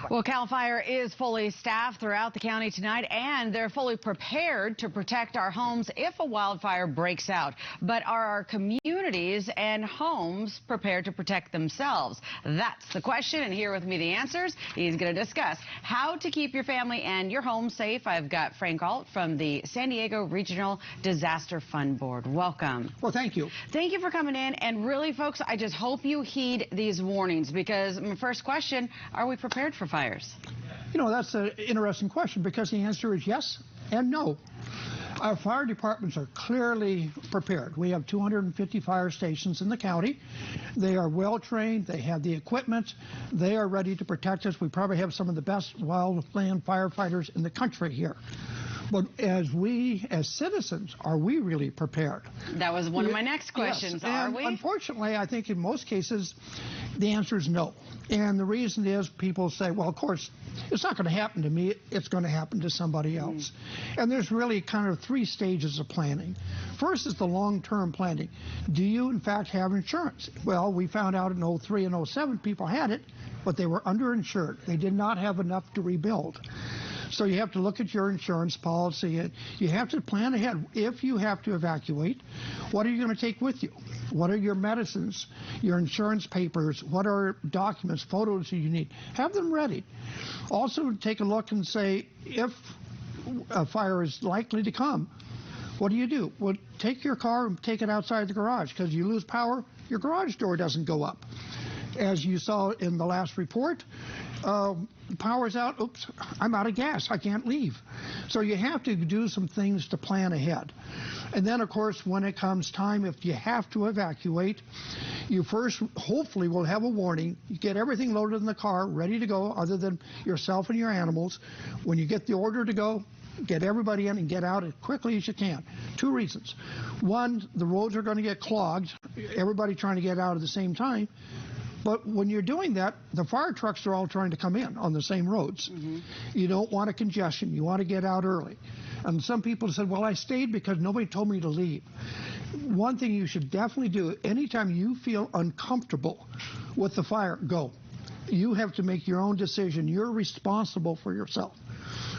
Well, CAL FIRE is fully staffed throughout the county tonight, and they're fully prepared to protect our homes if a wildfire breaks out. But are our communities and homes prepared to protect themselves? That's the question, and here with me the answers. He's going to discuss how to keep your family and your home safe. I've got Frank Alt from the San Diego Regional Disaster Fund Board. Welcome. Well, thank you. Thank you for coming in. And really, folks, I just hope you heed these warnings, because my first question, are we prepared for fires? You know, that's an interesting question, because the answer is yes and no. Our fire departments are clearly prepared. We have 250 fire stations in the county. They are well trained. They have the equipment. They are ready to protect us. We probably have some of the best wildland firefighters in the country here. But as citizens, are we really prepared? That was one of my next questions. Yes. Are we? Unfortunately, I think in most cases, the answer is no. And the reason is people say, well, of course, it's not going to happen to me. It's going to happen to somebody else. And there's really kind of three stages of planning. First is the long-term planning. Do you, in fact, have insurance? Well, we found out in 03 and 07 people had it, but they were underinsured. They did not have enough to rebuild. So you have to look at your insurance policy. You have to plan ahead. If you have to evacuate, what are you going to take with you? What are your medicines, your insurance papers? What are documents, photos you need? Have them ready. Also, take a look and say, if a fire is likely to come, what do? Well, take your car and take it outside the garage, because you lose power, your garage door doesn't go up. As you saw in the last report, power's out. Oops, I'm out of gas. I can't leave. So you have to do some things to plan ahead. And then, of course, when it comes time, if you have to evacuate, you first hopefully will have a warning. You get everything loaded in the car, ready to go, other than yourself and your animals. When you get the order to go, get everybody in and get out as quickly as you can. Two reasons. One, the roads are going to get clogged, everybody trying to get out at the same time. But when you're doing that, the fire trucks are all trying to come in on the same roads. You don't want a congestion. You want to get out early. And some people said, well, I stayed because nobody told me to leave. One thing you should definitely do, anytime you feel uncomfortable with the fire, go. You have to make your own decision. You're responsible for yourself.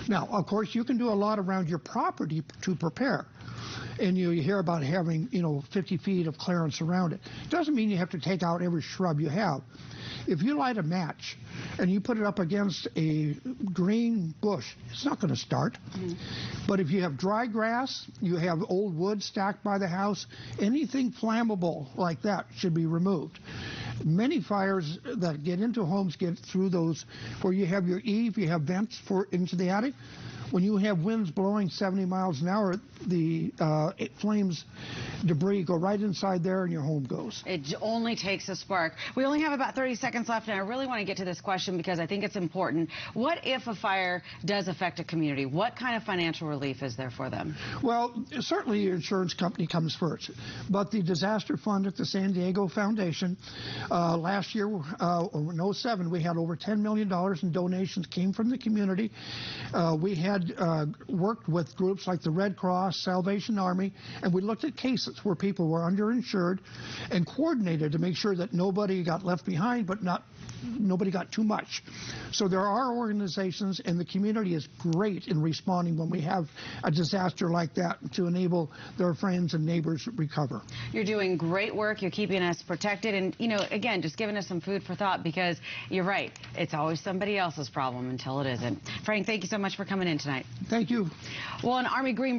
Now, of course, you can do a lot around your property to prepare. And you hear about having, 50 feet of clearance around it. Doesn't mean you have to take out every shrub you have. If you light a match and you put it up against a green bush, it's not going to start. But if you have dry grass, you have old wood stacked by the house, anything flammable like that should be removed. Many fires that get into homes get through those where you have your eave, you have vents into the attic. When you have winds blowing 70 miles an hour, the flames, debris go right inside there and your home goes. It only takes a spark. We only have about 30 seconds left, and I really want to get to this question because I think it's important. What if a fire does affect a community? What kind of financial relief is there for them? Well, certainly your insurance company comes first. But the disaster fund at the San Diego Foundation, last year, in 07, we had over $10 million in donations came from the community. We had worked with groups like the Red Cross, Salvation Army, and we looked at cases where people were underinsured and coordinated to make sure that nobody got left behind, but nobody got too much. So there are organizations, and the community is great in responding when we have a disaster like that to enable their friends and neighbors to recover. You're doing great work. You're keeping us protected. And, again, just giving us some food for thought, because you're right. It's always somebody else's problem until it isn't. Frank, thank you so much for coming in tonight. Thank you. Well, an Army Green Beret